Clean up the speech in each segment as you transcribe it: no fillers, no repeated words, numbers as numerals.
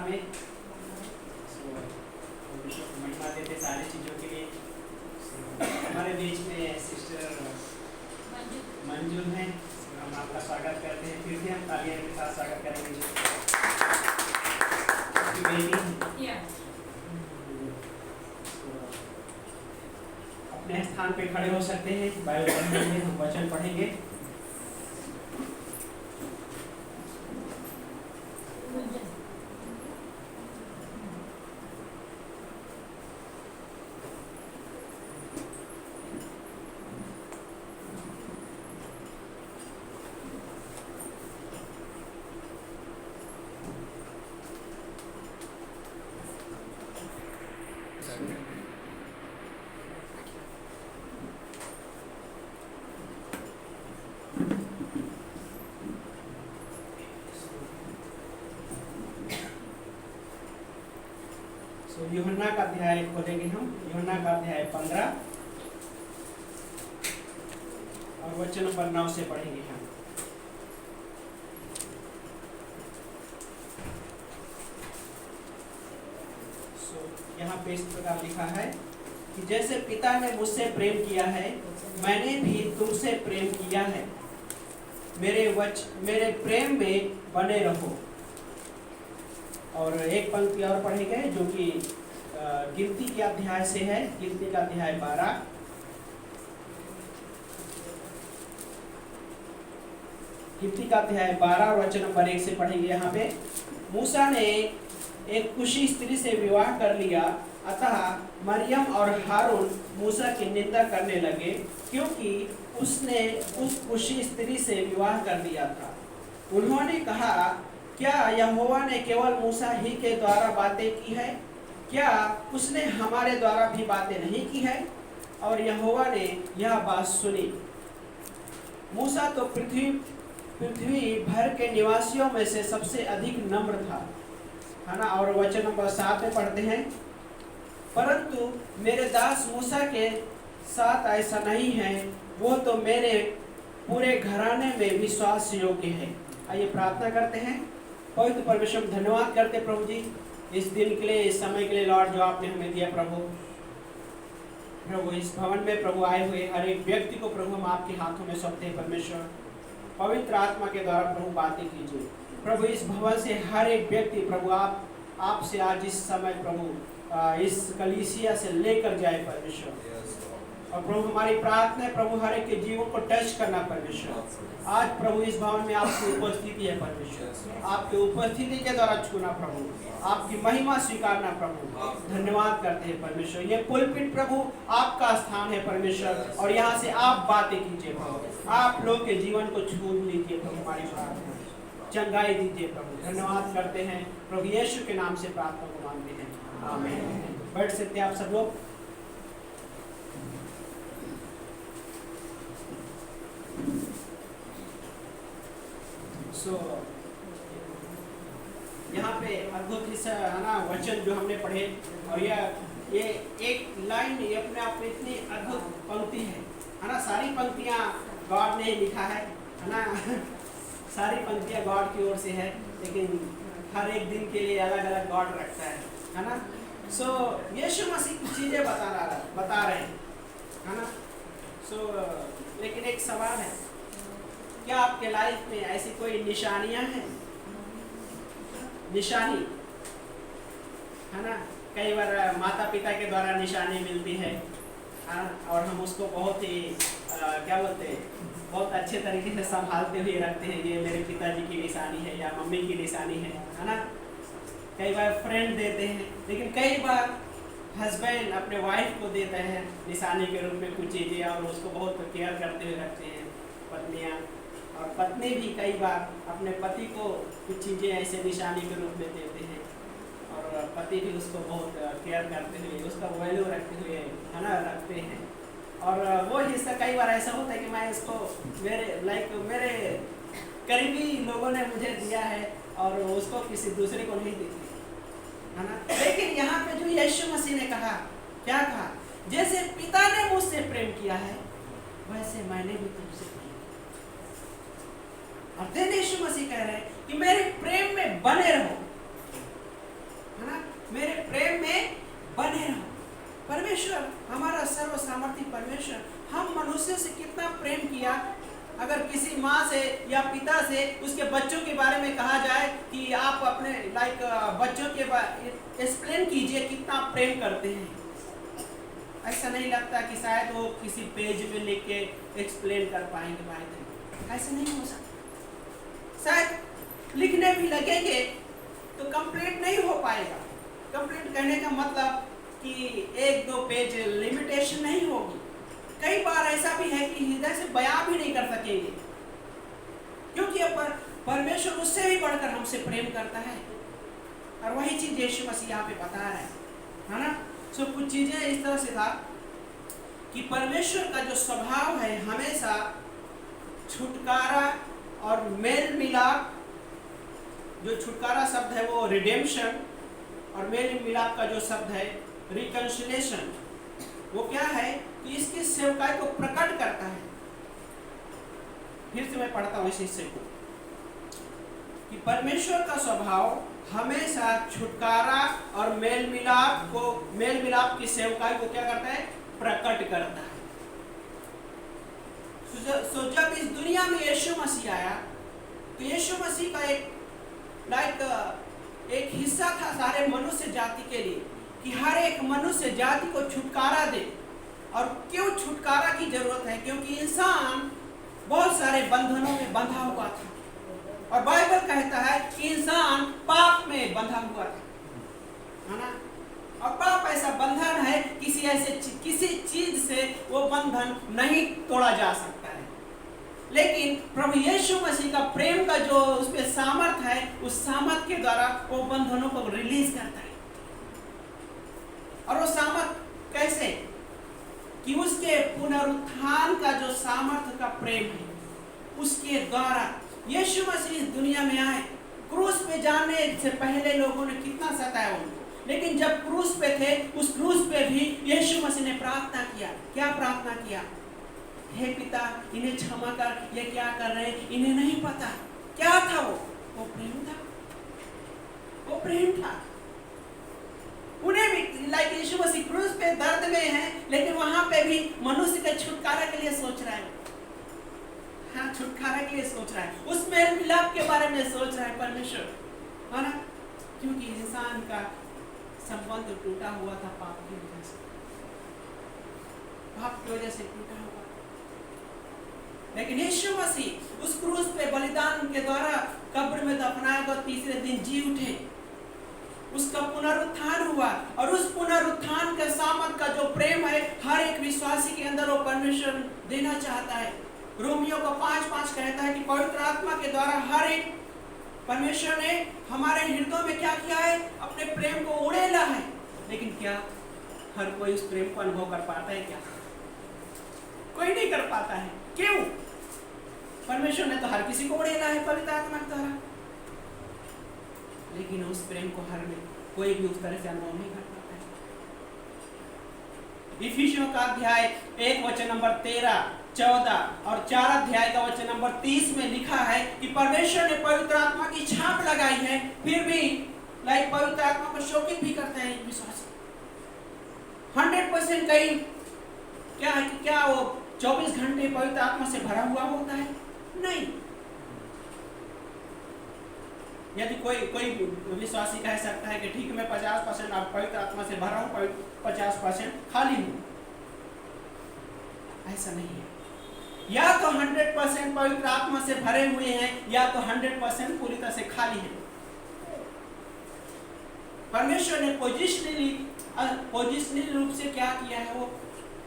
में महिमा देते सारी चीज़ों के लिए। हमारे बीच में सिस्टर मंजू हैं, हम आपका स्वागत करते हैं। फिर भी हम तालियों के साथ स्वागत करेंगे। अपने स्थान पे खड़े हो सकते हैं। बाइबल पढ़ने में हम वचन पढ़ेंगे। यूहन्ना का अध्याय खोलेंगे हम। यूहन्ना का अध्याय 15 और वचन नंबर 9 से पढ़ेंगे हम। यहाँ पे इस प्रकार लिखा है कि जैसे पिता ने मुझसे प्रेम किया है, मैंने भी तुमसे प्रेम किया है। मेरे प्रेम में बने रहो। और एक पंक्ति और पढ़ेंगे जो कि गिनती के अध्याय से है। गिनती का अध्याय 12 गिनती का अध्याय 12 और वचन नंबर 1 से पढ़ेंगे। यहाँ पे मूसा ने एक कुशी स्त्री से विवाह कर लिया, अतः मरियम और हारून मूसा की निंदा करने लगे, क्योंकि उसने उस कुशी स्त्री से विवाह कर लिया था। उन्होंने कहा, क्या यहोवा ने केवल मूसा ही के द्वारा बातें की है? क्या उसने हमारे द्वारा भी बातें नहीं की है? और यहोवा ने यह बात सुनी। मूसा तो पृथ्वी भर के निवासियों में से सबसे अधिक नम्र था, है ना। और वचन नंबर 7 में पढ़ते हैं, परंतु मेरे दास मूसा के साथ ऐसा नहीं है, वो तो मेरे पूरे घराने में विश्वास योग्य है। आइए प्रार्थना करते हैं। पवित्र परमेश्वर, धन्यवाद करते प्रभु जी इस दिन के लिए, इस समय के लिए लॉर्ड, जो आपने हमें दिया प्रभु। इस भवन में प्रभु आए हुए हर एक व्यक्ति को प्रभु हम आपके हाथों में सौंपते हैं। परमेश्वर, पवित्र आत्मा के द्वारा प्रभु बातें कीजिए प्रभु। इस भवन से हर एक व्यक्ति प्रभु आपसे आज इस समय प्रभु इस कलीसिया से लेकर जाए परमेश्वर। और प्रभु हमारी प्रार्थना है प्रभु हर एक के जीवन को टच करना परमेश्वर। आज प्रभु इस भवन में आपकी उपस्थिति है परमेश्वर, आपकी उपस्थिति के द्वारा छूना प्रभु, आपकी महिमा स्वीकारना प्रभु। धन्यवाद करते हैं परमेश्वर। ये पुलपिट प्रभु आपका स्थान है परमेश्वर, और यहाँ से आप बातें कीजिए प्रभु। आप लोग के जीवन को छू लीजिए प्रभु, हमारी प्रार्थना चंगाई दीजिए प्रभु। धन्यवाद करते हैं प्रभु, यीशु के नाम से प्रार्थना को मांगते हैं, आमीन। बैठ सकते हैं आप सब लोग। यहाँ पे अद्भुत हिस्सा है ना, वचन जो हमने पढ़े, और ये एक लाइन ये अपने आप में इतनी अद्भुत पंक्ति है ना। सारी पंक्तियाँ गॉड ने ही लिखा है ना। सारी पंक्तियाँ गॉड की ओर से है, लेकिन हर एक दिन के लिए अलग अलग गॉड रखता है ना। यीशु मसीह कुछ चीज़ें बता रहे हैं, है ना। लेकिन एक सवाल है, क्या आपके लाइफ में ऐसी कोई निशानियां हैं? निशानी, है ना। कई बार माता पिता के द्वारा निशानी मिलती है, और हम उसको बहुत ही क्या बोलते हैं, बहुत अच्छे तरीके से संभालते हुए रखते हैं। ये मेरे पिताजी की निशानी है या मम्मी की निशानी है ना। कई बार फ्रेंड देते हैं, लेकिन कई बार हस्बैंड अपने वाइफ को देते हैं निशानी के रूप में कुछ चीज़ें, और उसको बहुत केयर करते हुए रखते हैं पत्नियाँ। और पत्नी भी कई बार अपने पति को कुछ चीज़ें ऐसे निशानी के रूप में देते हैं, और पति भी उसको बहुत केयर करते हुए, उसका वैल्यू रखते हुए, है ना, रखते हैं। और वो हिस्सा कई बार ऐसा होता है कि मैं इसको मेरे करीबी लोगों ने मुझे दिया है, और उसको किसी दूसरे को नहीं देती, है ना। लेकिन यहाँ पे जो यीशु मसीह ने कहा, क्या कहा? जैसे पिता ने मुझसे प्रेम किया है, वैसे मैंने भी तुमसे प्रेम। और यीशु मसीह कह रहे हैं कि मेरे प्रेम में बने रहो। अपने बच्चों के एक्सप्लेन कीजिए कितना प्रेम करते हैं। ऐसा नहीं लगता कि शायद वो किसी पेज में लिख के एक्सप्लेन कर पाएंगे भाई, ऐसे नहीं हो सकता। शायद लिखने भी लगेंगे तो कंप्लीट नहीं हो पाएगा। कंप्लीट कहने का मतलब कि 1-2 पेज लिमिटेशन नहीं होगी। कई बार ऐसा भी है कि हृदय से बयां भी नहीं कर सकेंगे, क्योंकि परमेश्वर उससे भी बढ़कर हमसे प्रेम करता है। और वही चीज यीशु मसीह यहाँ पे बता रहे हैं, है ना। सो कुछ चीजें इस तरह से था कि परमेश्वर का जो स्वभाव है हमेशा छुटकारा और मेल मिलाप, जो छुटकारा शब्द है वो रिडेम्पशन, और मेल मिलाप का जो शब्द है रिकंसिलिएशन, वो क्या है कि इसकी सेवकाई को प्रकट करता है। फिर से मैं पढ़ता हूँ इस हिस्से को कि परमेश्वर का स्वभाव हमेशा छुटकारा और मेल मिलाप की सेवकाई को क्या करता है, प्रकट करता है। सो जब इस दुनिया में यीशु मसीह आया तो यीशु मसीह का एक हिस्सा था सारे मनुष्य जाति के लिए कि हर एक मनुष्य जाति को छुटकारा दे। और क्यों छुटकारा की जरूरत है? क्योंकि इंसान बहुत सारे बंधनों में बंधा हुआ था, और बाइबल कहता है कि इंसान पाप में बंधा हुआ था, है ना। और पाप ऐसा बंधन है, किसी चीज से वो बंधन नहीं तोड़ा जा सकता है। लेकिन प्रभु यीशु मसीह का प्रेम का जो उसमें सामर्थ है, उस सामर्थ के द्वारा वो बंधनों को रिलीज करता है। और वो सामर्थ कैसे? कि उसके पुनरुत्थान का जो सामर्थ्य का प्रेम है, उसके द्वारा यीशु मसीह इस दुनिया में आए। क्रूस पे जाने से पहले लोगों ने कितना सताया उनको, लेकिन जब क्रूस पे थे, उस क्रूस पे भी यीशु मसीह ने प्रार्थना किया। क्या प्रार्थना किया? हे पिता, इन्हें क्षमा कर, ये क्या कर रहे हैं, इन्हें नहीं पता। क्या था वो प्रेम था। वो प्रेम था। उन्हें भी यीशु मसीह क्रूस पे दर्द में है, लेकिन वहां पे भी मनुष्य के छुटकारा के लिए सोच रहा है। हाँ, छुटकारा के लिए सोच रहा है, उस मेल मिलाप के बारे में सोच रहा है परमेश्वर, है ना। क्योंकि इंसान का संबंध टूटा हुआ था पाप की वजह से, पाप की वजह से टूटा हुआ। लेकिन यीशु मसीह उस क्रूस पे बलिदान के द्वारा कब्र में दफनाया गया, तीसरे दिन जी उठे, उसका पुनरुत्थान हुआ। और उस पुनरुत्थान के सामर्थ का जो प्रेम है हर एक विश्वासी के अंदर वो परमेश्वर देना चाहता है। रोमियो का 5:5 कहता है कि पवित्र आत्मा के द्वारा हर एक परमेश्वर ने हमारे हृदयों में क्या किया है, अपने प्रेम को उड़ेला है। लेकिन क्या हर कोई उस प्रेम को अनुभव कर पाता है? क्या कोई नहीं कर पाता है। क्यों? परमेश्वर ने तो हर किसी को उड़ेला है पवित्र आत्मा के द्वारा, लेकिन उस प्रेम को हर में कोई भी उस तरह से अनुभव नहीं कर पाता है। इफिसियों का अध्याय 1 वचन नंबर 13, 14 और 4 अध्याय का वचन नंबर 30 में लिखा है कि परमेश्वर ने पवित्र आत्मा की छाप लगाई है, फिर भी पवित्र आत्मा को शोकित भी करते हैं विश्वासी। 100% कहीं क्या है कि क्या वो 24 घंटे पवित्र आत्मा से भरा हुआ होता है? नहीं। यदि कोई विश्वासी कह सकता है कि ठीक मैं 50% आप पवित्र आत्मा से भरा हूं, 50% खाली हूं, ऐसा नहीं है। या तो 100% पवित्र आत्मा से भरे हुए हैं, या तो 100% पूरी तरह से खाली हैं। परमेश्वर ने पोजिशनली रूप से क्या किया है, वो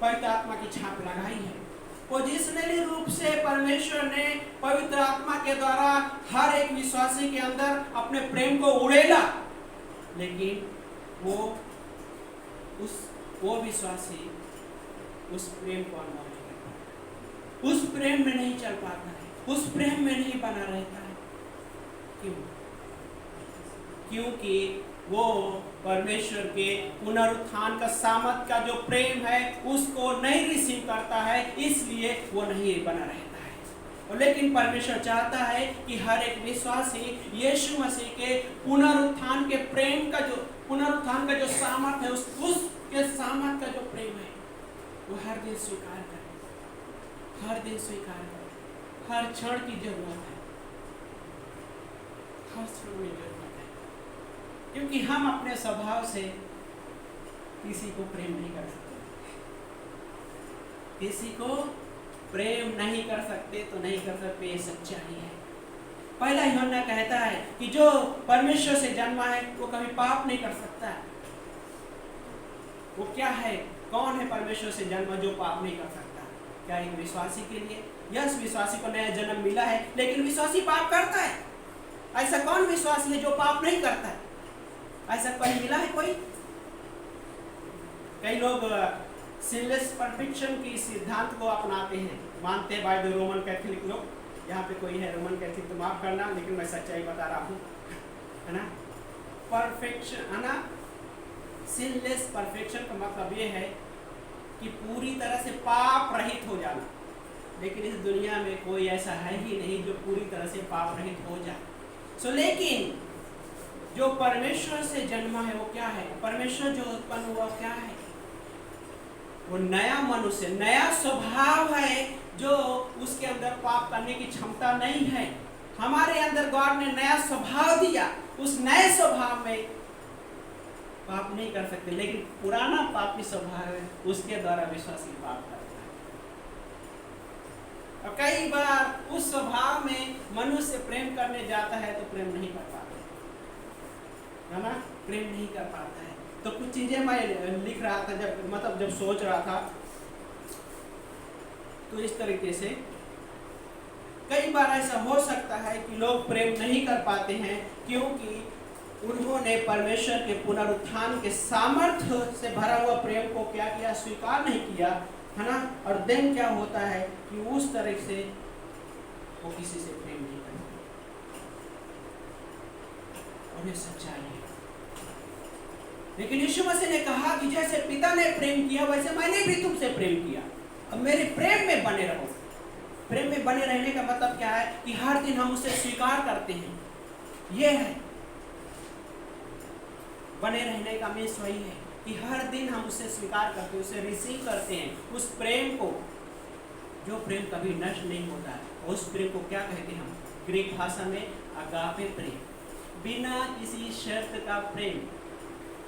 पवित्र आत्मा की छाप लगाई है। पोजिशनली रूप से परमेश्वर ने पवित्र आत्मा के द्वारा हर एक विश्वासी के अंदर अपने प्रेम को उड़ेला, लेकिन वो विश्वासी उस प्रेम को अनुभव नहीं कर पाता, उस प्रेम में नहीं चल पाता है, उस प्रेम में नहीं बना रहता है। क्यों? क्योंकि वो परमेश्वर के पुनरुत्थान का सामर्थ का जो प्रेम है उसको नहीं रिसीव करता है, इसलिए वो नहीं बना रहता है। और लेकिन परमेश्वर चाहता है कि हर एक विश्वासी यीशु मसीह के पुनरुत्थान के प्रेम का पुनरुत्थान का जो सामर्थ है, उसके सामर्थ का जो प्रेम है, वो हर दिन स्वीकार करे, हर दिन स्वीकार करे। हर क्षण की जरूरत है, हर क्षण में जरूरत है। क्योंकि हम अपने स्वभाव से किसी को प्रेम नहीं कर सकते। किसी को प्रेम नहीं कर सकते तो नहीं कर सकते, ये सच्चाई है। पहला यूहन्ना कहता है कि जो परमेश्वर से जन्मा है वो कभी पाप नहीं कर सकता। वो क्या है, कौन है परमेश्वर से जन्मा जो पाप नहीं कर सकता? क्या एक विश्वासी के लिए? यस, विश्वासी को नया जन्म मिला है, लेकिन विश्वासी पाप करता है। ऐसा कौन विश्वासी है जो पाप नहीं करता है? ऐसा कोई मिला है कोई? कई लोग सिनलेस परफेक्शन की सिद्धांत को अपनाते हैं, मानते हैं बाय द रोमन कैथोलिक लोग। यहाँ पे कोई है रोमन कैथोलिक तो माफ करना, लेकिन मैं सच्चाई बता रहा हूँ, है ना। परफेक्शन, है ना, सिनलेस परफेक्शन का मतलब ये है कि पूरी तरह से पाप रहित हो जाना। लेकिन इस दुनिया में कोई ऐसा है ही नहीं जो पूरी तरह से पाप रहित हो जाए। लेकिन जो परमेश्वर से जन्मा है वो क्या है? परमेश्वर जो उत्पन्न हुआ क्या है? वो नया मनुष्य, नया स्वभाव है, जो उसके अंदर पाप करने की क्षमता नहीं है। हमारे अंदर गॉड ने नया स्वभाव दिया, उस नए स्वभाव में पाप नहीं कर सकते। लेकिन पुराना पापी स्वभाव है, उसके द्वारा विश्वासी पाप करता है। और कई बार उस स्वभाव में मनुष्य प्रेम करने जाता है तो प्रेम नहीं कर पाता, है ना, प्रेम नहीं कर पाता है। तो कुछ चीजें मैं लिख रहा था, जब सोच रहा था, तो इस तरीके से कई बार ऐसा हो सकता है कि लोग प्रेम नहीं कर पाते हैं क्योंकि उन्होंने परमेश्वर के पुनरुत्थान के सामर्थ्य से भरा हुआ प्रेम को क्या किया? स्वीकार नहीं किया, है ना। और देन क्या होता है कि उस तरह से वो किसी से प्रेम नहीं करते, और ये सच्चाई है। लेकिन यीशु मसीह ने कहा कि जैसे पिता ने प्रेम किया वैसे मैंने भी तुमसे प्रेम किया, अब मेरे प्रेम में बने रहो। प्रेम में बने रहने का मतलब क्या है? कि हर दिन हम उसे स्वीकार करते हैं। ये है बने रहने का मीन्स, वही है कि हर दिन हम उसे स्वीकार करते हैं, उसे रिसीव करते हैं, उस प्रेम को, जो प्रेम कभी नष्ट नहीं होता है। उस प्रेम को क्या कहते हैं हम? ग्रीक भाषा में अगापे प्रेम, बिना किसी शर्त का प्रेम।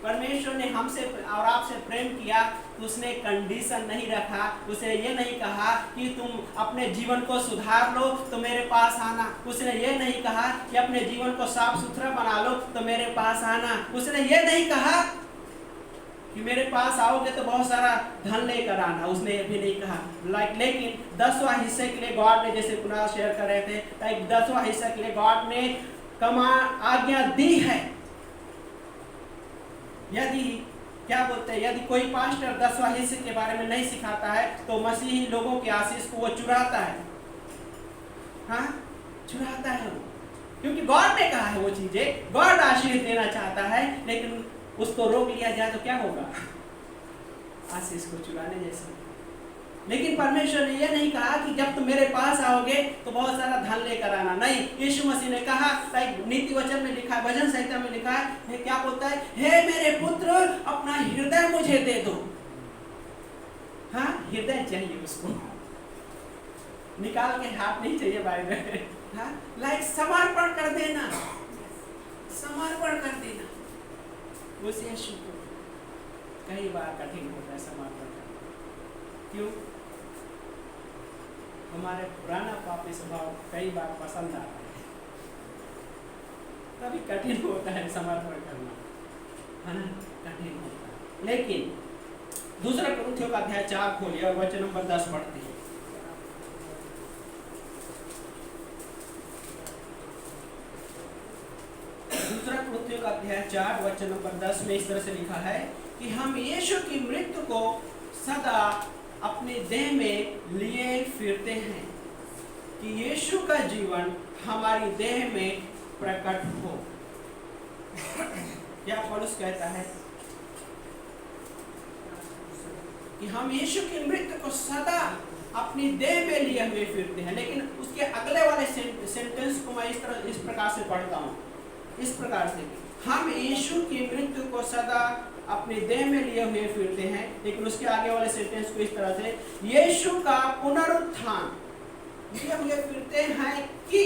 परमेश्वर ने हमसे और आपसे प्रेम किया तो उसने कंडीशन नहीं रखा। उसे ये नहीं कहा कि तुम अपने जीवन को सुधार लो तो मेरे पास आना। उसने ये नहीं कहा कि अपने जीवन को साफ सुथरा बना लो तो मेरे पास आना। उसने ये नहीं कहा कि मेरे पास आओगे तो बहुत सारा धन लेकर आना। उसने ये भी नहीं कहा। लेकिन 10वां हिस्से के लिए गॉड ने, जैसे पुनः शेयर कर रहे थे, 10वां हिस्सा के लिए गॉड ने आज्ञा दी है। यदि क्या बोलते हैं, यदि कोई पास्टर 10वां हिस्से के बारे में नहीं सिखाता है तो मसीही लोगों की आशीष को वो चुराता है। हाँ, चुराता है वो, क्योंकि गॉड ने कहा है वो चीजें। गॉड आशीष देना चाहता है, लेकिन उसको रोक लिया जाए तो क्या होगा? आशीष को चुराने जैसा। लेकिन परमेश्वर ने यह नहीं कहा कि जब तुम मेरे पास आओगे तो बहुत सारा धन लेकर आना। नहीं, यीशु मसीह ने कहा, नीति वचन में लिखा है, भजन संहिता में लिखा है, क्या बोलता है? हे मेरे पुत्र, अपना हृदय मुझे दे दो। हाँ, हृदय चाहिए उसको, निकाल के हाथ नहीं चाहिए बाइबल। हाँ, समर्पण कर देना, समर्पण कर देना उस यीशु को। कई बार कठिन होता है समर्पण करना। क्यों? हमारे पुराना पापी स्वभाव कई बार पसंद आता है, तभी कठिन होता है समर्पण करना, है ना, कठिन होता है। लेकिन दूसरा कुरिन्थियों का अध्याय 4 खोलिए और वचन नंबर 10 पढ़ते हैं। दूसरा कुरिन्थियों का अध्याय 4 वचन नंबर 10 में इस तरह से लिखा है कि हम यीशु की मृत्यु को सदा अपने देह में लिए फिरते हैं कि यीशु का जीवन हमारी देह में प्रकट हो। क्या पौलुस कहता है कि हम यीशु की मृत्यु को सदा अपनी देह में लिए हुए फिरते हैं। लेकिन उसके अगले वाले सेंटेंस को मैं इस प्रकार से पढ़ता हूँ, इस प्रकार से, हम यीशु की मृत्यु को सदा अपने देह में लिए हुए फिरते हैं। लेकिन उसके आगे वाले सेंटेंस को इस तरह से, यीशु का पुनरुत्थान लिए हुए फिरते हैं कि,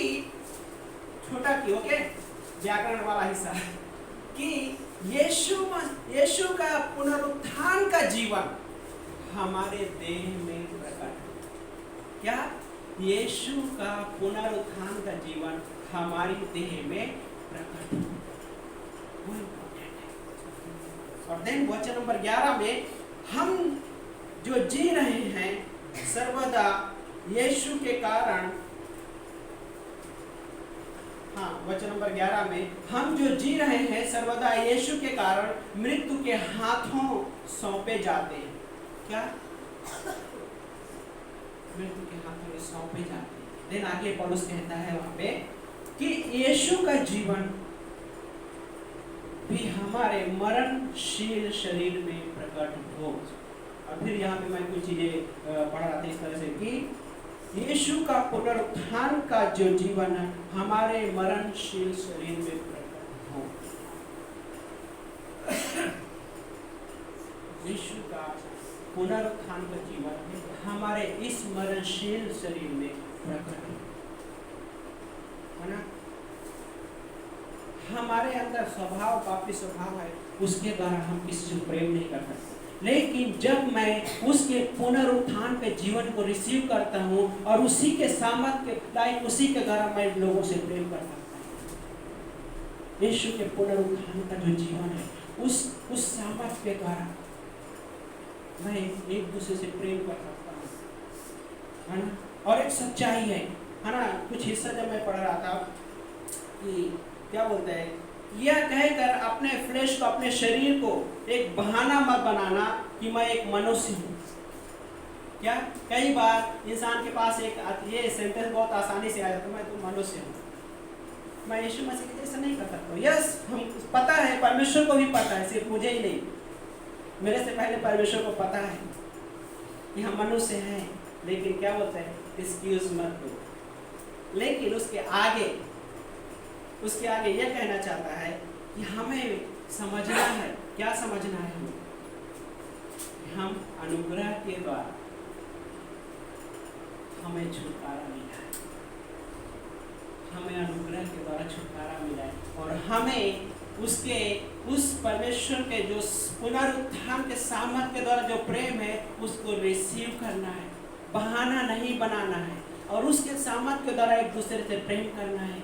छोटा की, ओके, व्याकरण वाला हिस्सा, कि यीशु का पुनरुत्थान का जीवन हमारे देह में प्रकट। क्या? यीशु का पुनरुत्थान का जीवन हमारी देह में प्रकट। वो इम्पोर्टेंट है। और देन वचन नंबर 11 में हम जो जी रहे हैं सर्वदा यीशु के कारण, हाँ वचन नंबर 11 में हम जो जी रहे हैं सर्वदा यीशु के कारण मृत्यु के हाथों सौंपे जाते हैं। क्या? मृत्यु के हाथों में सौंपे जाते हैं। देन आगे पौलुस कहता है वहां पे कि यीशु का जीवन भी हमारे मरणशील शरीर में प्रकट हो। और फिर यहाँ पे मैं कुछ चीजें पढ़ रहा था इस तरह से कि यीशु का पुनरुत्थान का जो जीवन है हमारे मरणशील शरीर में प्रकट हो। यीशु का पुनरुत्थान का जीवन हमारे इस मरणशील शरीर में प्रकट है ना। हमारे अंदर स्वभाव, पापी स्वभाव है, उसके द्वारा हम किसी से प्रेम नहीं कर सकते। लेकिन जब मैं उसके पुनरुत्थान के जीवन को रिसीव करता हूँ और उसी के सामर्थ्य के उसी के द्वारा मैं लोगों से प्रेम कर सकता हूँ। यीशु के पुनरुत्थान का जो जीवन है उस सामर्थ्य के द्वारा मैं एक दूसरे से प्रेम कर सकता हूँ, है ना। और एक सच्चाई है ना। कुछ हिस्सा जब मैं पढ़ रहा था कि क्या बोलते हैं, यह कहकर अपने फ्लेश को, अपने शरीर को एक बहाना मत बनाना कि मैं एक मनुष्य हूँ। क्या? कई बार इंसान के पास एक ये सेंटेंस बहुत आसानी से आ जाता है, मैं तो मनुष्य हूँ, मैं यीशु मसीह के जैसा नहीं कर सकता। यस, हम पता है, परमेश्वर को भी पता है, सिर्फ मुझे ही नहीं, मेरे से पहले परमेश्वर को पता है कि हम मनुष्य हैं। लेकिन क्या बोलते हैं, एक्सक्यूज मत दो। लेकिन उसके आगे यह कहना चाहता है कि हमें समझना है। क्या समझना है? हम अनुग्रह के द्वारा हमें छुटकारा मिला है। हमें अनुग्रह के द्वारा छुटकारा मिला है और हमें उस परमेश्वर के जो पुनरुत्थान के सामर्थ्य के द्वारा जो प्रेम है उसको रिसीव करना है, बहाना नहीं बनाना है और उसके सामर्थ्य के द्वारा एक दूसरे से प्रेम करना है।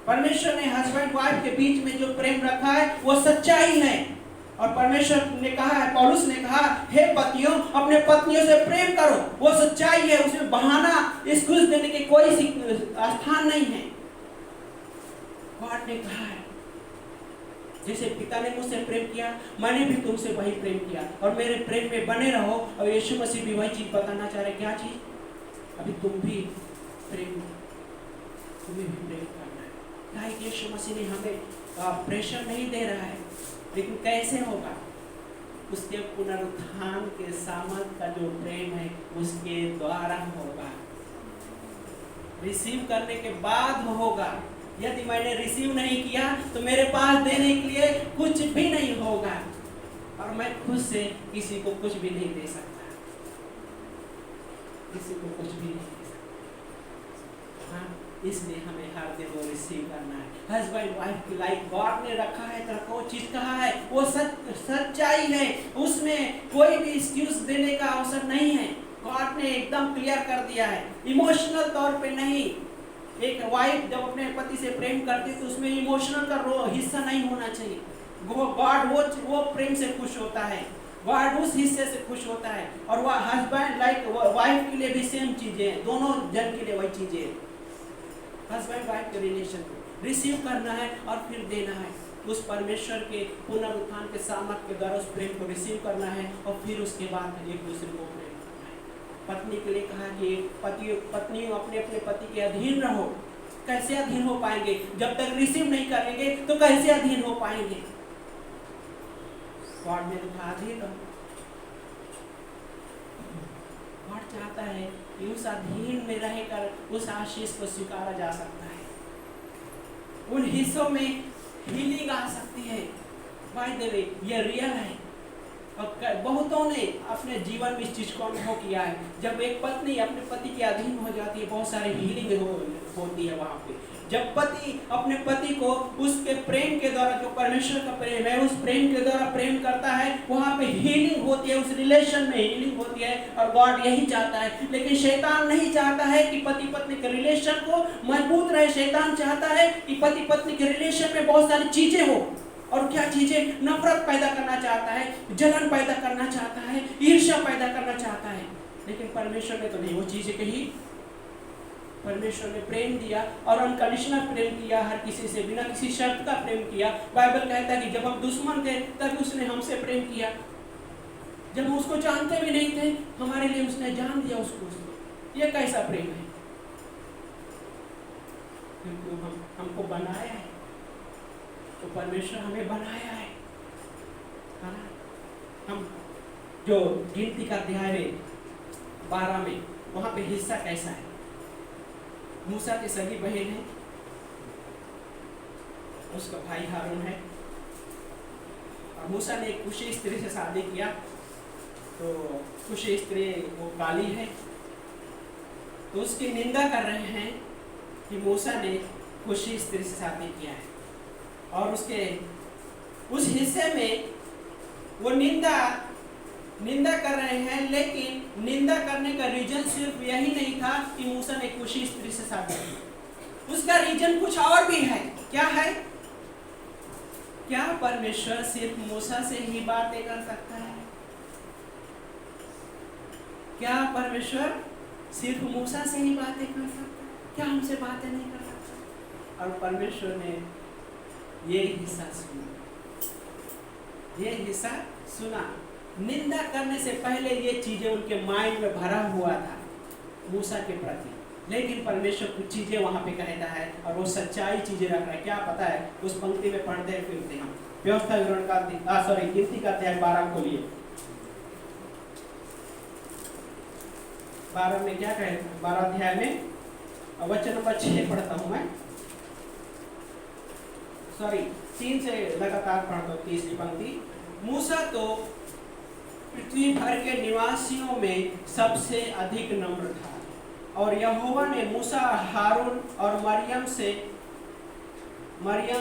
परमेश्वर ने हस्बैंड वाइफ के बीच में जो प्रेम रखा है वो सच्चाई है। और परमेश्वर ने कहा है, पौलुस ने कहा, हे पतियों अपने पत्नियों से प्रेम करो। वो सच्चाई है, उसमें बहाना, एक्सक्यूज देने की कोई स्थान नहीं है। गॉड ने कहा है, जैसे पिता ने मुझसे प्रेम किया मैंने भी तुमसे वही प्रेम किया और मेरे प्रेम में बने रहो। और यीशु मसीह भी वही चीज बताना चाह रहे। क्या चीज? अभी तुम्हें भी प्रेम करना है। क्या यीशु मसीह ने हमें प्रेशर नहीं दे रहा है, लेकिन कैसे होगा? उसके पुनरुत्थान के सामर्थ्य का जो प्रेम है उसके द्वारा होगा, रिसीव करने के बाद होगा। यदि मैंने रिसीव नहीं किया तो मेरे पास देने के लिए कुछ भी नहीं होगा और मैं खुद से किसी को कुछ भी नहीं दे सकता, किसी को कुछ भी नहीं दे सकता। हाँ, इसलिए हमें हर दिन वो रिसीव करना है। हस्बैंड वाइफ की लाइफ गॉड ने रखा है, तरह को चीज कहा है वो सच्चाई है, उसमें कोई भी एक्सक्यूज देने का अवसर नहीं है। गॉड ने एकदम क्लियर कर दिया है, इमोशनल तौर पे नहीं। एक वाइफ जब अपने पति से प्रेम करती है तो उसमें इमोशनल का हिस्सा नहीं होना चाहिए। गॉड वो प्रेम से खुश होता है, गॉड उस हिस्से से खुश होता है। और वह हस्बैंड लाइक वाइफ के लिए भी सेम चीजें हैं, दोनों जन के लिए वही चीजें हैं। हस्बैंड वाइफ के रिलेशन को रिसीव करना है और फिर देना है। उस परमेश्वर के पुनरुत्थान के सामर्थ्य के द्वारा उस प्रेम को रिसीव करना है और फिर उसके बाद एक दूसरे को प्रेम करना है। पत्नी के लिए कहा कि पत्नी अपने अपने पति के अधीन रहो। कैसे अधीन हो पाएंगे? जब तक रिसीव नहीं करेंगे तो कैसे अधीन हो पाएंगे? गॉड ने कहा अधीन रहो। गॉड चाहता है कि उस अधीन में रहकर उस आशीष को स्वीकारा जा सकता है। उन हिस्सों में हीलिंग आ सकती है। बाय द वे ये रियल है और बहुतों ने अपने जीवन में इस चीज को अनुभव किया है। जब एक पत्नी अपने पति के अधीन हो जाती है बहुत सारी हीलिंग होती है वहाँ पे। जब पति अपने पति को उसके प्रेम के द्वारा, जो परमेश्वर का प्रेम है, उस प्रेम के द्वारा प्रेम करता है, वहां पे हीलिंग होती है, उस रिलेशन में हीलिंग होती है, और गॉड यही चाहता है। लेकिन शैतान नहीं चाहता है कि पति पत्नी के रिलेशन को मजबूत रहे। शैतान चाहता है कि पति पत्नी के रिलेशन में बहुत सारी चीजें हो, और क्या चीजें? नफरत पैदा करना चाहता है, जलन पैदा करना चाहता है, ईर्ष्या पैदा करना चाहता है। लेकिन परमेश्वर ने तो नहीं वो चीजें कही। परमेश्वर ने प्रेम दिया, और अनकंडीशनल प्रेम किया, हर किसी से बिना किसी शर्त का प्रेम किया। बाइबल कहता है कि जब हम दुश्मन थे तब उसने हमसे प्रेम किया, जब हम उसको जानते भी नहीं थे हमारे लिए उसने जान दिया उसको। ये कैसा प्रेम है? क्योंकि हमको बनाया है, तो परमेश्वर हमें बनाया है। हम जो गिनती का अध्याय में 12 में वहां पे हिस्सा कैसा है? मूसा की सगी बहन है, उसका भाई हारून है, और मूसा ने एक कुशी स्त्री से शादी किया। तो कुशी स्त्री वो काली है, तो उसकी निंदा कर रहे हैं कि मूसा ने कुशी स्त्री से शादी किया है। और उसके उस हिस्से में वो निंदा कर रहे हैं, लेकिन निंदा करने का रीजन सिर्फ यही नहीं था कि मूसा ने कुशी स्त्री से शादी की। उसका रीजन कुछ और भी है। क्या है? क्या परमेश्वर सिर्फ मूसा से ही बातें कर सकता है? क्या परमेश्वर सिर्फ मूसा से ही बातें कर सकता है? क्या हमसे बातें नहीं कर सकता? और परमेश्वर ने ये हिस्सा सुना। निंदा करने से पहले ये चीजें उनके माइंड में भरा हुआ था मूसा के प्रति, लेकिन परमेश्वर कुछ चीजें वहां पे कहता है, और वो सच्चाई चीजें रख रहा है। क्या पता है? उस पंक्ति में पढ़ते फिरते हम व्यवस्था विवरण का गिनती का अध्याय 12 खोलिए। 12 में क्या कहे? 12 अध्याय में वचन नंबर 6 पढ़ता हूं मैं। 3 से लगातार पढ़ता हूं। तीसरी पंक्ति, मूसा तो पृथ्वी भर के निवासियों में सबसे अधिक नम्र था, और यहोवा ने मूसा, हारून और मरियम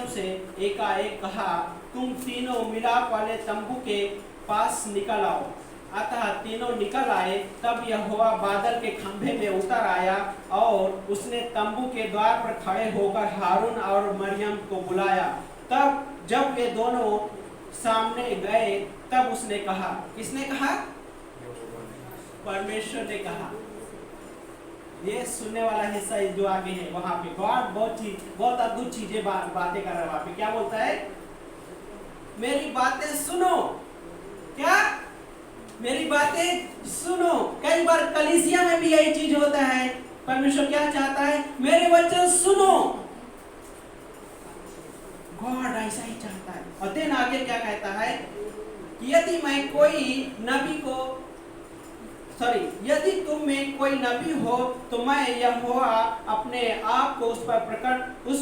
से एकाएक कहा, तुम तीनों मिलाप वाले तंबू के पास निकल आओ। अतः तीनों निकल आए। तब यहोवा बादल के खंभे में उतर आया, और उसने तंबू के द्वार पर खड़े होकर हारून और मरियम को बुलाया। तब जब वे दोनों सामने गए, तब उसने कहा, किसने कहा? परमेश्वर ने कहा। ये सुनने वाला हिस्सा जो आगे है वहां पे गॉड बहुत अद्भुत चीजें बातें कर रहा है। वहां पे क्या बोलता है? मेरी बातें सुनो। क्या? मेरी बातें सुनो। कई बार कलीसिया में भी यही चीज होता है। परमेश्वर क्या चाहता है? मेरे वचन सुनो। गॉड ऐसा ही चाहता है। और दिन आगे क्या कहता है? यदि तुम में कोई नबी हो तो मैं यहोवा अपने आप को उस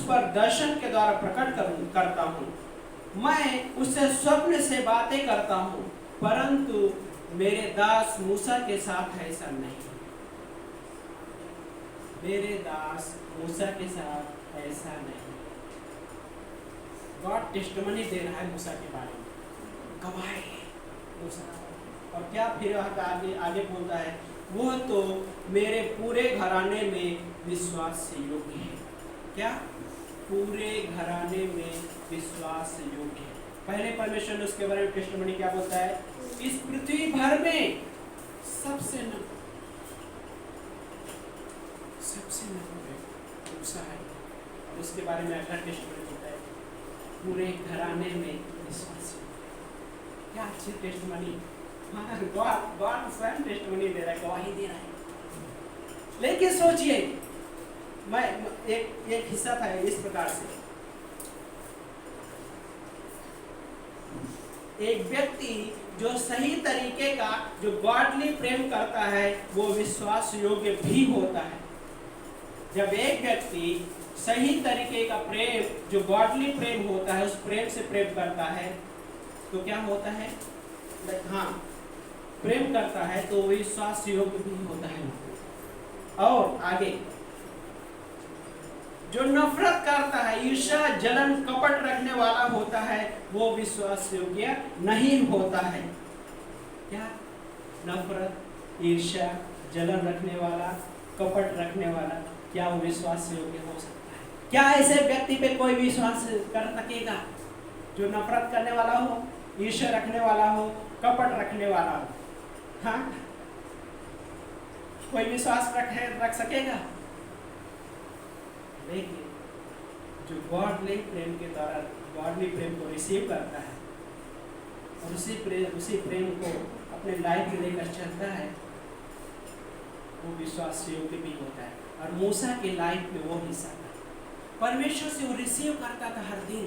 पर दर्शन के द्वारा प्रकट करता हूँ। मैं उससे स्वप्न से बातें करता हूँ, परंतु मेरे दास मूसा के साथ ऐसा नहीं। मेरे दास मूसा के साथ ऐसा नहीं। गॉड टेस्टिमनी दे रहा है मूसा के बारे में, गवाही है मूसा। और क्या फिर आगे बोलता है? वो तो मेरे पूरे घराने में विश्वास से योग्य है। क्या? पूरे घराने में विश्वास से योग्य है। पहले परमेश्वर ने उसके बारे में टेस्टिमनी क्या बोलता है? इस पृथ्वी भर में सबसे नम्र मूसा है। उसके बारे में अगर टेस्टिमनी होता है, पूरे घराने में विश्वास। क्या अच्छी टेस्टिमनी! गॉड स्वयं टेस्टिमनी दे रहा है, गवाही दे रहा है। लेकिन सोचिए, मैं एक हिस्सा था इस प्रकार से, एक व्यक्ति जो सही तरीके का, जो गॉडली प्रेम करता है, वो विश्वास योग्य भी होता है। जब एक व्यक्ति सही तरीके का प्रेम, जो गॉडली प्रेम होता है, उस प्रेम से प्रेम करता है, तो क्या होता है? हाँ, प्रेम करता है तो विश्वास योग्य भी होता है। और आगे जो नफरत करता है, ईर्ष्या जलन कपट रखने वाला होता है, वो विश्वास योग्य नहीं होता है। क्या? नफरत, ईर्ष्या, जलन रखने वाला, कपट रखने वाला, क्या वो विश्वास योग्य हो सकता है? क्या ऐसे व्यक्ति पे कोई विश्वास कर सकेगा जो नफरत करने वाला हो, ईर्ष्या रखने वाला हो, कपट रखने वाला हो? हाँ, कोई विश्वास रख सकेगा? लेकिन जो गॉडली प्रेम के द्वारा गॉडली प्रेम को रिसीव करता है और उसी प्रेम को अपने लाइफ में लेकर चलता है, वो विश्वास योग्य भी होता है। और मूसा के लाइफ में वो हिस्सा था, परमेश्वर से वो रिसीव करता था हर दिन,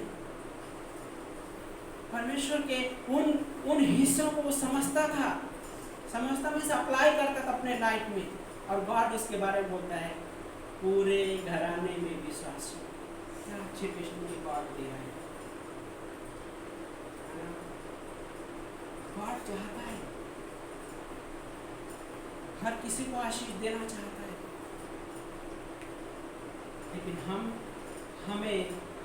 परमेश्वर के उन हिस्सों को वो समझता में से अप्लाई करता था अपने लाइफ में, और गॉड उसके बारे में बोलता है पूरे घराने में विश्वास। क्या अच्छे किस्म की गॉड दे रहा है। गॉड चाहता है, हर किसी को आशीष देना चाहता है, लेकिन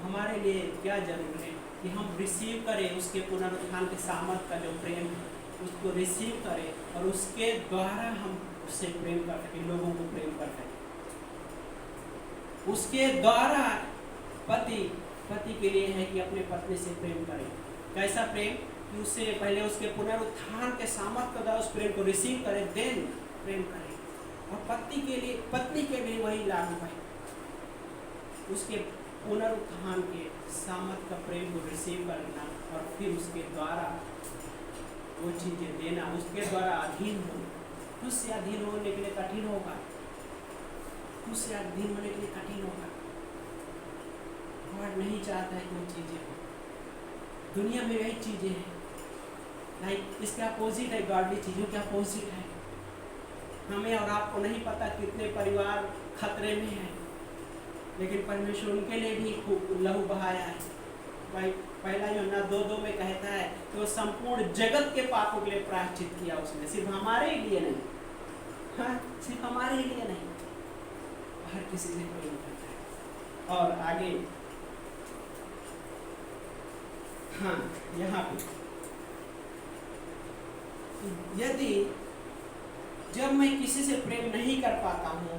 हमारे लिए क्या जरूरी है कि हम रिसीव करें उसके पुनरुत्थान के सामर्थ का जो प्रेम है, उसको रिसीव करें और उसके द्वारा हम उससे प्रेम कर सकें, लोगों को प्रेम कर सकें। उसके द्वारा पति के लिए है कि अपने पत्नी से प्रेम करें। कैसा प्रेम? कि उससे पहले उसके पुनरुत्थान के सामर्थ का उस प्रेम को रिसीव करें, देन प्रेम करें। और पत्नी के लिए वही लागू है, उसके पुनरुत्थान के सामर्थ का प्रेम को रिसीव करना और फिर उसके द्वारा वो चीजें देना, उसके द्वारा अधीन हो। उससे अधीन होने के लिए कठिन होगा, उससे अधीन होने के लिए कठिन होगा। गॉड नहीं चाहता है कि वो चीजें हो। दुनिया में वही चीजें हैं, लाइक इसके अपोजिट है, गॉडली चीजों के अपोजिट है। हमें और आपको नहीं पता कितने परिवार खतरे में हैं, लेकिन परमेश्वर उनके लिए भी लहू बहाया है। भाई पहला यूहन्ना 2:2 में कहता है कि वो संपूर्ण जगत के पापों के लिए प्रायश्चित किया उसने, सिर्फ हमारे लिए नहीं। हाँ, सिर्फ हमारे लिए नहीं, हर किसी से प्रेम करता है। और आगे हाँ, यहाँ पे यदि जब मैं किसी से प्रेम नहीं कर पाता हूँ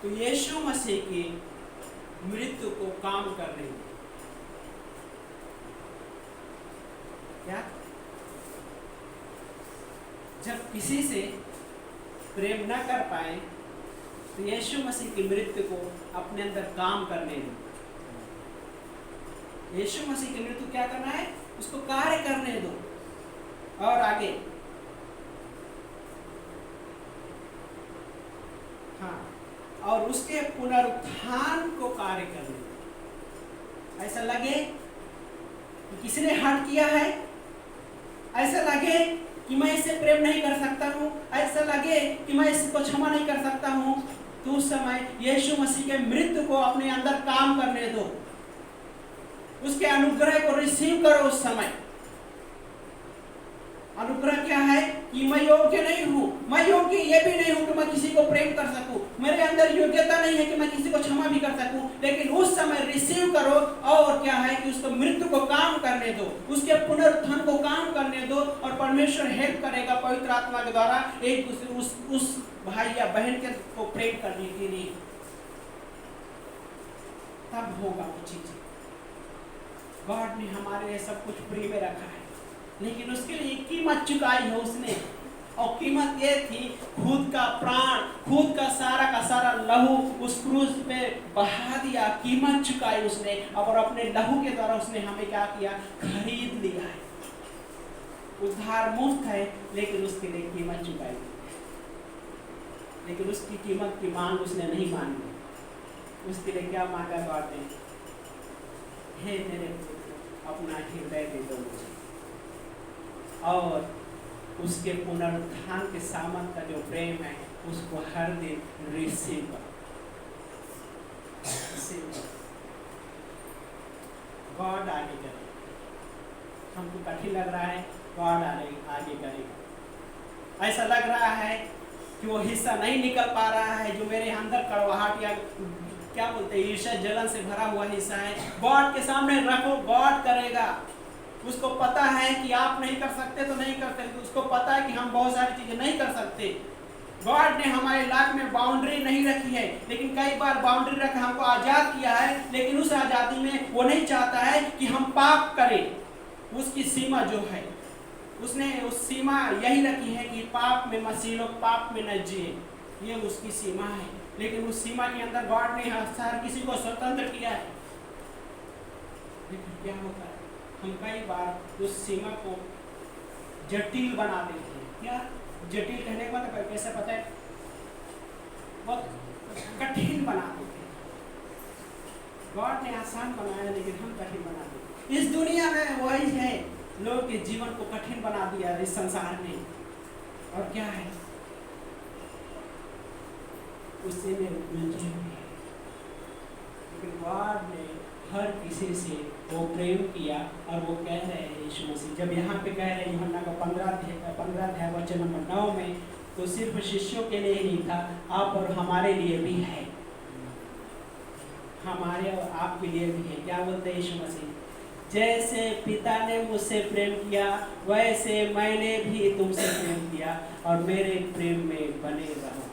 तो यीशु मसीह की मृत्यु को काम कर रही है। क्या? जब किसी से प्रेम न कर पाए तो यीशु मसीह की मृत्यु को अपने अंदर काम करने दो। यीशु मसीह की मृत्यु क्या करना है? उसको कार्य करने दो। और आगे हाँ, और उसके पुनरुत्थान को कार्य करने दो। ऐसा लगे कि किसी ने हर्ट किया है, ऐसा लगे कि मैं इससे प्रेम नहीं कर सकता हूँ, ऐसा लगे कि मैं इसको क्षमा नहीं कर सकता हूँ, तो उस समय यीशु मसीह के मृत्यु को अपने अंदर काम करने दो। उसके अनुग्रह को रिसीव करो। उस समय अनुग्रह क्या है कि मैं योग्य नहीं हूँ, मैं योग्य ये भी नहीं हूँ कि मैं किसी को प्रेम कर सकूं, मेरे अंदर योग्यता नहीं है कि मैं किसी को क्षमा भी कर सकूं, लेकिन उस समय रिसीव करो। और क्या है कि उसको मृत्यु को काम करने दो, उसके पुनरुत्थान को काम करने दो, और परमेश्वर हेल्प करेगा पवित्र आत्मा के द्वारा एक दूसरे उस भाई या बहन के को प्रेम करने के लिए। तब होगा वो चीज। गॉड ने हमारे लिए सब कुछ फ्री में रखा है, लेकिन उसके लिए कीमत चुकाई है उसने। और कीमत ये थी खुद का प्राण, खुद का सारा लहू उस क्रूस पे बहा दिया, कीमत चुकाई उसने। और अपने लहू के द्वारा उसने हमें क्या किया? खरीद लिया है। उद्धार मुफ्त है, लेकिन उसके लिए कीमत चुकाई, लेकिन उसकी कीमत की मांग उसने नहीं मांगी। उसके लिए क्या मांगा गॉड ने? हे मेरे पुत्र, अपना हृदय दे दो मुझे, और उसके पुनरुत्थान के सामर्थ का जो प्रेम है उसको हर दिन रिसीव करो। गॉड आगे करे। हमको कठिन लग रहा है, गॉड आगे करेगा। ऐसा लग रहा है कि वो हिस्सा नहीं निकल पा रहा है, जो मेरे अंदर कड़वाहट या क्या बोलते हैं, ईर्ष्या जलन से भरा हुआ हिस्सा है। गॉड के सामने रखो, गॉड करेगा। उसको पता है कि आप नहीं कर सकते तो नहीं कर सकते, उसको पता है कि हम बहुत सारी चीजें नहीं कर सकते। गॉड ने हमारे लाइफ में बाउंड्री नहीं रखी है, लेकिन कई बार बाउंड्री रख हमको आजाद किया है, लेकिन उस आजादी में वो नहीं चाहता है कि हम पाप करें। उसकी सीमा जो है, उसने उस सीमा यही रखी है कि पाप में मसीह लोग पाप में न जिए, ये उसकी सीमा है। लेकिन उस सीमा के अंदर गॉड ने हर किसी को स्वतंत्र किया है। लेकिन क्या होता है, हम कई बार उस सीमा को जटिल बना देते हैं। क्या जटिल कहने का मतलब कैसे पता है, बहुत कठिन बना देते हैं। गॉड ने आसान बनाया लेकिन हम कठिन बना देते। इस दुनिया में वही है, लोग के जीवन को कठिन बना दिया इस संसार ने। और क्या है, उससे में उलझे हुए हैं। लेकिन गॉड ने हर किसी से वो प्रेम किया, और वो कह रहे हैं यीशु मसीह, जब यहाँ पे कह रहे हैं यूहन्ना का 15 अध्याय वचन नंबर 9 में, तो सिर्फ शिष्यों के लिए नहीं था, आप और हमारे लिए भी है, हमारे और आपके लिए भी है। क्या बोलते हैं यीशु मसीह, जैसे पिता ने मुझसे प्रेम किया वैसे मैंने भी तुमसे प्रेम किया, और मेरे प्रेम में बने रहो,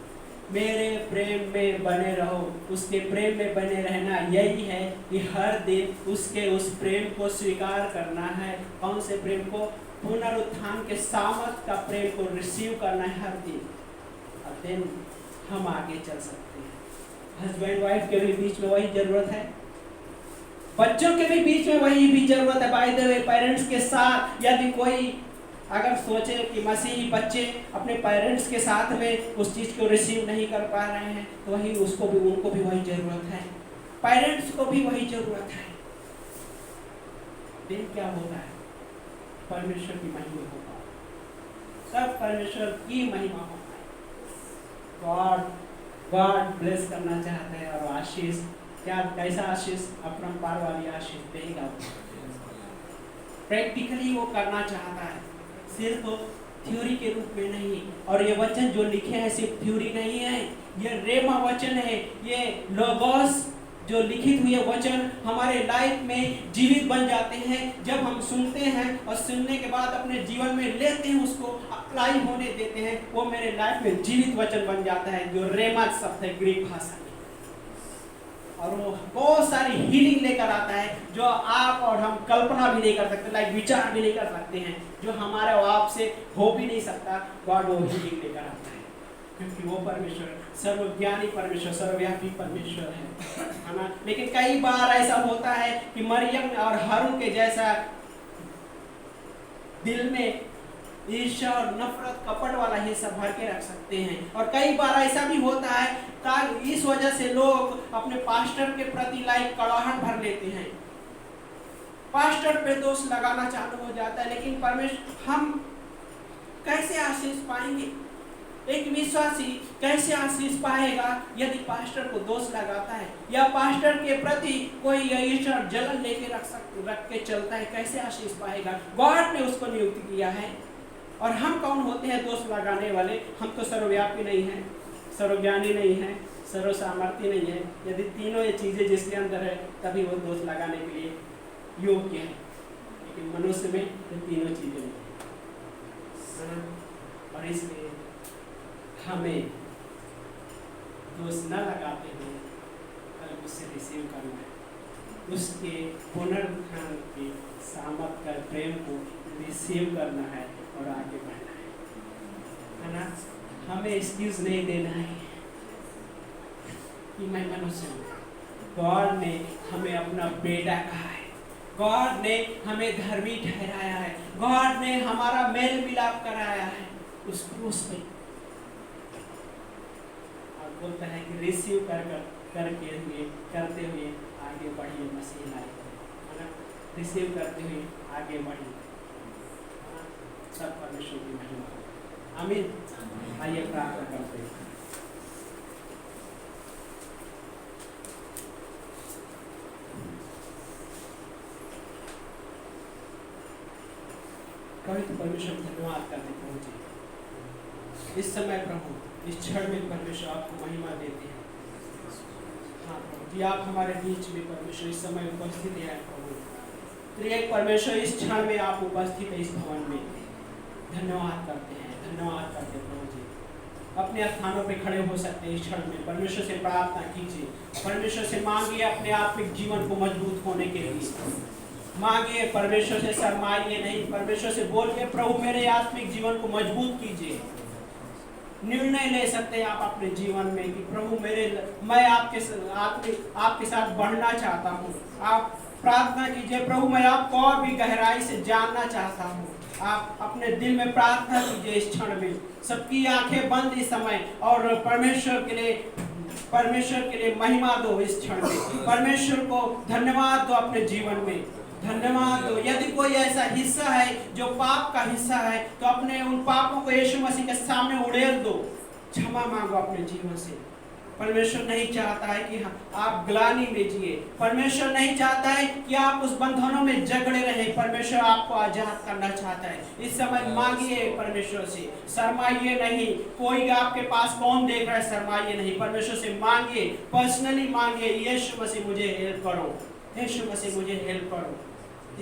मेरे प्रेम में बने रहो। उसके प्रेम में बने रहना यही है कि हर दिन उसके उस प्रेम को स्वीकार करना है। कौन से प्रेम को, पुनरुत्थान के सामर्थ का प्रेम को रिसीव करना है हर दिन, और दिन हम आगे चल सकते हैं। हस्बैंड वाइफ के भी बीच में वही जरूरत है, बच्चों के भी बीच में वही भी जरूरत है। बाय द वे, पेरेंट्स के साथ यदि कोई अगर सोचे कि मसीही बच्चे अपने पेरेंट्स के साथ में उस चीज को रिसीव नहीं कर पा रहे हैं, तो वही उसको भी, उनको भी वही जरूरत है, पेरेंट्स को भी वही जरूरत है। दिन क्या होता है, परमेश्वर की महिमा होगा, सब परमेश्वर की महिमा होगा। गॉड ब्लेस करना चाहते हैं, और आशीष क्या, कैसा आशीष, अपरंपार वाली आशीष देगा। प्रैक्टिकली वो करना चाहता है, सिर्फ थ्योरी के रूप में नहीं। और ये वचन जो लिखे हैं सिर्फ थ्योरी नहीं है, ये रेमा वचन है, ये लोगोस जो लिखित हुए वचन हमारे लाइफ में जीवित बन जाते हैं। जब हम सुनते हैं और सुनने के बाद अपने जीवन में लेते हैं, उसको अप्लाई होने देते हैं, वो मेरे लाइफ में जीवित वचन बन जाता है, जो रेमा शब्द है ग्रीक भाषा में। और वो बहुत सारी हीलिंग लेकर आता है, जो आप और हम कल्पना भी नहीं कर सकते, लाइक विचार भी नहीं कर सकते हैं, जो हमारे आप से हो भी नहीं सकता। गॉड वो हीलिंग लेकर आता है, क्योंकि वो परमेश्वर सर्वज्ञानी परमेश्वर, सर्वव्यापी परमेश्वर है ना। लेकिन कई बार ऐसा होता है कि मरियम और हारून के जैसा दिल में ईर्ष्या और नफरत, कपट वाला हिस्सा भर के रख सकते हैं। और कई बार ऐसा भी होता है, ताकि इस वजह से लोग अपने पास्टर के प्रति लाइक कड़ाहट भर लेते हैं, पास्टर पे दोष लगाना चालू हो जाता है। लेकिन परमेश्वर, हम कैसे आशीष पाएंगे? एक विश्वासी कैसे आशीष पाएगा यदि पास्टर को दोष लगाता है, या पास्टर के प्रति कोई ईर्ष्या जलन लेके रख के चलता है? कैसे आशीष पाएगा? गॉड ने उसको नियुक्त किया है। और हम कौन होते हैं दोष लगाने वाले? हम तो सर्वव्यापी नहीं हैं, सर्वज्ञानी नहीं हैं, सर्वसामर्थ्य नहीं है। यदि तीनों ये चीजें जिसके अंदर है, तभी वो दोष लगाने के लिए योग्य है। लेकिन मनुष्य में ये तीनों चीजें नहीं है, और इसलिए हमें दोष न लगाते हुए कल उससे रिसीव करना है, उसके पुनरुत्थान के सामर्थ का प्रेम को रिसीव करना है और आगे बढ़ना है ना। हमें एक्सक्यूज नहीं देना है कि मैं मनुष्य हूँ। गॉड ने हमें अपना बेटा कहा है, गॉड ने हमें धर्मी ठहराया है, गॉड ने हमारा मेल मिलाप कराया है उस क्रूस पे। और बोलता है कि रिसीव करते हुए आगे बढ़िए मसीह लाइफ है ना, रिसीव करते हुए आगे बढ़िए। सब परमेश्वर की महिमा हो। आमीन। आइए प्रार्थना करते हैं। पवित्र परमेश्वर धन्यवाद करने पहुंचे इस समय प्रभु, इस क्षण में परमेश्वर आपको महिमा देते हैं। हाँ प्रभु, कि आप हमारे बीच में परमेश्वर इस समय उपस्थित हैं प्रभु। त्रिएक परमेश्वर इस क्षण में आप उपस्थित है इस भवन में। धन्यवाद करते हैं, धन्यवाद करते हैं प्रभु जी। अपने स्थानों पे खड़े हो सकते हैं इस क्षण में। परमेश्वर से प्रार्थना कीजिए, परमेश्वर से मांगिए अपने आत्मिक जीवन को मजबूत होने के लिए। मांगिए परमेश्वर से, शर्माइए नहीं। परमेश्वर से बोलिए प्रभु मेरे आत्मिक जीवन को मजबूत कीजिए। निर्णय ले सकते हैं आप अपने जीवन में कि प्रभु मैं आपके साथ बढ़ना चाहता हूँ। आप प्रार्थना कीजिए प्रभु मैं आपको और भी गहराई से जानना चाहता हूँ। आप अपने दिल में प्रार्थना कीजिए इस क्षण में। सबकी आंखें बंद इस समय और परमेश्वर के लिए महिमा दो इस क्षण में। परमेश्वर को धन्यवाद दो अपने जीवन में, धन्यवाद दो। यदि कोई ऐसा हिस्सा है जो पाप का हिस्सा है तो अपने उन पापों को यीशु मसीह के सामने उड़ेल दो। क्षमा मांगो अपने जीवन से। परमेश्वर नहीं चाहता है कि आप ग्लानि में जिए। परमेश्वर नहीं चाहता है कि आप उस बंधनों में जकड़े रहे। परमेश्वर आपको आजाद करना चाहता है। इस समय मांगिए परमेश्वर से, शर्माइए नहीं। कोई आपके पास कौन देख रहा है, शर्माइए नहीं। परमेश्वर से मांगिए, पर्सनली मांगिए, यीशु मसीह मुझे हेल्प करो, यीशु मसीह मुझे हेल्प करो।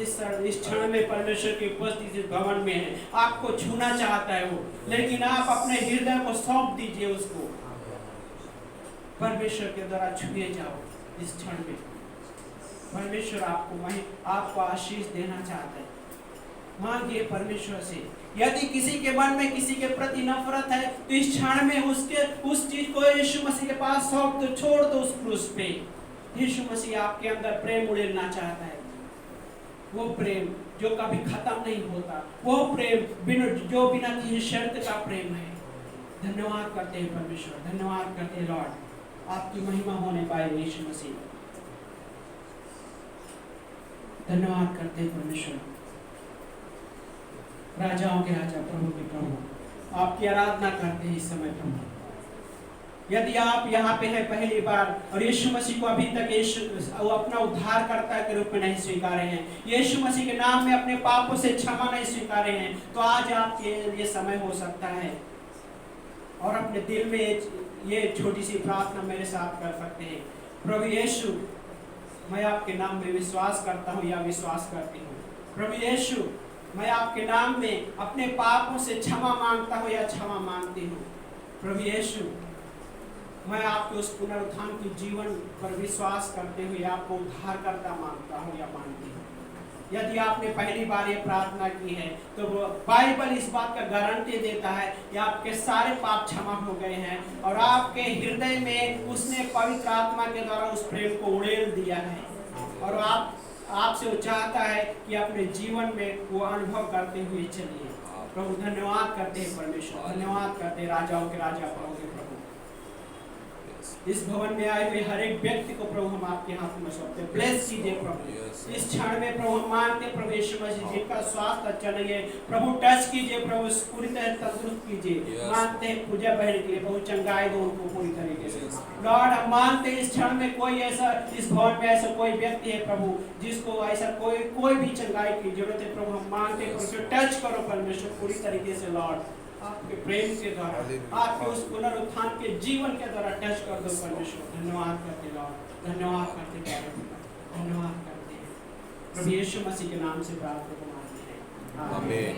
इस क्षण में परमेश्वर की उपस्थिति इस भवन में है। आपको छूना चाहता है वो, लेकिन आप अपने हृदय को सौंप दीजिए उसको। परमेश्वर के द्वारा छुए जाओ इस क्षण में। परमेश्वर आपको आशीष देना चाहता है। मांगिए परमेश्वर से। यदि किसी के मन में किसी के प्रति नफरत है तो इस क्षण में उस चीज को यीशु मसीह के पास सौंप दो, छोड़ दो उस क्रूस पे। यीशु मसीह आपके अंदर प्रेम उड़ेलना चाहता है। वो प्रेम जो कभी खत्म नहीं होता, वो प्रेम जो बिना किसी शर्त का प्रेम है। धन्यवाद करते हैं परमेश्वर, धन्यवाद करते हैं लॉर्ड। आपकी महिमा होने पाए यीशु मसीह। धन्यवाद करते हैं परमेश्वर। राजाओं के राजा, प्रभु के प्रभु, आपकी आराधना करते हैं इस समय प्रभु। यदि आप यहाँ पे हैं पहली बार और यीशु मसीह को अभी तक अपना उद्धारकर्ता के रूप में नहीं स्वीकारे हैं, यीशु मसीह के नाम में अपने पापों से क्षमा नहीं स्वीकारे हैं, तो आज आपके ये समय हो सकता है और अपने दिल में ये छोटी सी प्रार्थना मेरे साथ कर सकते हैं। प्रभु यीशु, मैं आपके नाम में विश्वास करता हूँ या विश्वास करती हूँ। प्रभु यीशु, मैं आपके नाम में अपने पापों से क्षमा मांगता हूँ या क्षमा मांगती हूँ। प्रभु यीशु, मैं आपके उस पुनरुत्थान के जीवन पर विश्वास करते हुए आपको उद्धारकर्ता मानता हूँ या मानती हूँ। यदि आपने पहली बार ये प्रार्थना की है तो बाइबल इस बात का गारंटी देता है कि आपके सारे पाप क्षमा हो गए हैं और आपके हृदय में उसने पवित्र आत्मा के द्वारा उस प्रेम को उड़ेल दिया है और आपसे वो चाहता है कि अपने जीवन में वो अनुभव करते हुए चलिए। प्रभु धन्यवाद करते हैं परमेश्वर, धन्यवाद करते हैं राजाओं के राजा, प्रभु के प्रभु। इस भवन में आए हुए हर एक व्यक्ति को प्रभु हम आपके हाथ में सौंपते हैं। ब्लेस कीजिए प्रभु। इस क्षण में प्रभु हम मांगते प्रभु यीशु मसीह जिनका स्वास्थ्य अच्छा नहीं है, प्रभु टच कीजिए, प्रभु पूरी तरह तंदुरुस्त कीजिए। मांगते हैं पूजा बहन के लिए, प्रभु चंगाई दो उनको पूरी तरीके से। लॉर्ड हम मांगते हैं इस क्षण में कोई ऐसा इस भवन में ऐसा कोई व्यक्ति है प्रभु जिसको ऐसा कोई भी चंगाई की जरूरत है, प्रभु हम मांगते हैं टच करो परमेश्वर पूरी तरीके से। लॉर्ड आपके प्रेम के द्वारा, आपके उस पुनरुत्थान के जीवन के द्वारा टच कर दो परमेश्वर। धन्यवाद करते लॉर्ड, धन्यवाद करते, धन्यवाद करते हैं प्रभु यीशु मसीह के नाम से प्रार्थना को मांगते हैं, आमीन।